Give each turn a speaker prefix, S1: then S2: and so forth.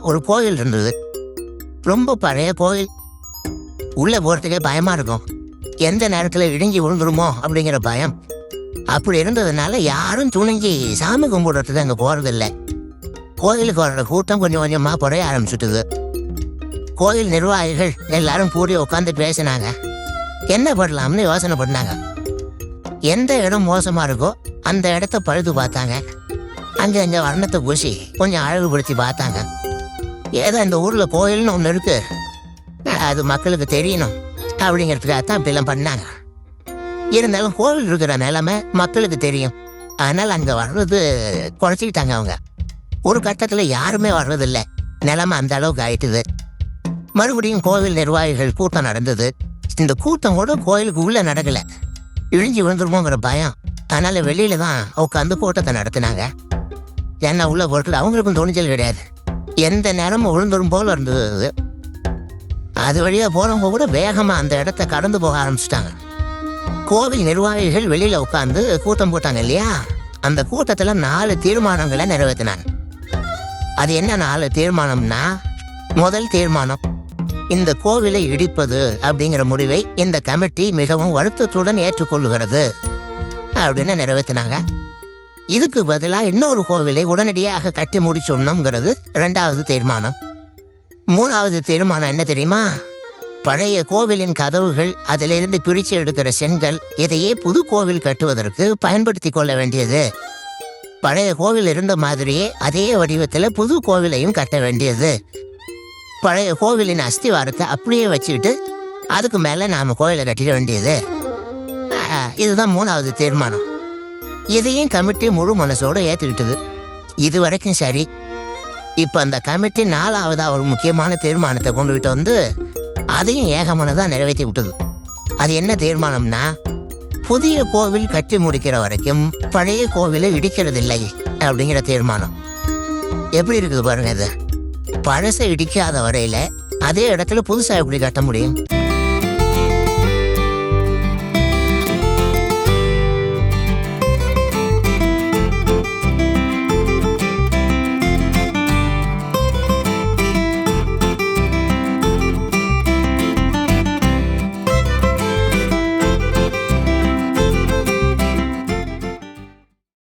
S1: ஒரு கோயில் இருந்தது. ரொம்ப பழைய கோயில். உள்ளே போகிறதுக்கே பயமாக இருக்கும். எந்த நேரத்தில் இடிஞ்சி விழுந்துருமோ அப்படிங்கிற பயம். அப்படி இருந்ததுனால யாரும் துணிஞ்சி சாமி கும்பிடுறதுக்கு அங்கே போகிறதில்ல. கோயிலுக்கு வர்ற கூட்டம் கொஞ்சம் கொஞ்சமாக குறைய ஆரம்பிச்சுட்டுது. கோயில் நிர்வாகிகள் எல்லாரும் கூடி உட்காந்து பேசினாங்க. என்ன பண்ணலாம்னு யோசனை பண்ணாங்க. எந்த இடம் மோசமாக இருக்கோ அந்த இடத்த பழுது பார்த்தாங்க. அங்கே வர்ணத்தை பூசி கொஞ்சம் அழகுபடுத்தி பார்த்தாங்க. ஏதோ இந்த ஊரில் கோயில்னு ஒன்று இருக்கு, அது மக்களுக்கு தெரியணும் அப்படிங்கிறதுக்காக தான் இப்படிலாம் பண்ணாங்க. இருந்தாலும் கோவில் இருக்கிற நிலைமை மக்களுக்கு தெரியும். அதனால் அங்கே வர்றது குறைச்சிக்கிட்டாங்க அவங்க. ஒரு கட்டத்தில் யாருமே வர்றதில்லை. நிலைமை அந்த அளவுக்கு ஆயிட்டுது. மறுபடியும் கோவில் நிர்வாகிகள் கூட்டம் நடந்தது. இந்த கூட்டம் கூட கோயிலுக்கு உள்ளே நடக்கலை. இழிஞ்சி விழுந்துருமோங்கிற பயம். அதனால் வெளியில தான் உட்காந்து கூட்டத்தை நடத்தினாங்க. என்ன உள்ள பொருட்கள் அவங்களுக்கும் துணிச்சல் கிடையாது. எந்த நேரமும் விழுந்துரும் போல இருந்தது. அது வழியாக போகிறவங்க கூட வேகமாக அந்த இடத்த கடந்து போக ஆரம்பிச்சிட்டாங்க. கோவில் நிர்வாகிகள் வெளியில் உட்காந்து கூட்டம் போட்டாங்க இல்லையா, அந்த கூட்டத்தில் 4 தீர்மானங்களை நிறைவேற்றினாங்க. அது என்ன 4 தீர்மானம்னா, முதல் தீர்மானம், இந்த கோவிலை இடிப்பது அப்படிங்கிற முடிவை இந்த கமிட்டி மிகவும் வருத்தத்துடன் ஏற்றுக்கொள்ளுகிறது அப்படின்னு நிறைவேற்றினாங்க. இதுக்கு பதிலாக இன்னொரு கோவிலை உடனடியாக கட்டி முடிச்சோம்ங்கிறது 2வது தீர்மானம். 3வது தீர்மானம் என்ன தெரியுமா? பழைய கோவிலின் கதவுகள், அதிலிருந்து பிரித்து எடுக்கிற செங்கல், இதையே புது கோவில் கட்டுவதற்கு பயன்படுத்தி கொள்ள வேண்டியது. பழைய கோவில் இருந்த மாதிரியே அதே வடிவத்தில் புது கோவிலையும் கட்ட வேண்டியது. பழைய கோவிலின் அஸ்திவாரத்தை அப்படியே வச்சுக்கிட்டு அதுக்கு மேலே நாம் கோவிலை கட்டிட வேண்டியது. இதுதான் 3வது தீர்மானம். இதையும் கமிட்டி முழு மனசோடு ஏற்றுக்கிட்டது. இது வரைக்கும் சரி. இப்போ அந்த கமிட்டி 4வதாக ஒரு முக்கியமான தீர்மானத்தை கொண்டுகிட்டு வந்து அதையும் ஏகமானதாக நிறைவேற்றி விட்டது. அது என்ன தீர்மானம்னா, புதிய கோவில் கட்டி முடிக்கிற வரைக்கும் பழைய கோவிலை இடிக்கிறதில்லை அப்படிங்கிற தீர்மானம். எப்படி இருக்குது பாருங்க. இது பழசை இடிக்காத வரையில அதே இடத்துல புதுசாக எப்படி கட்ட முடியும்?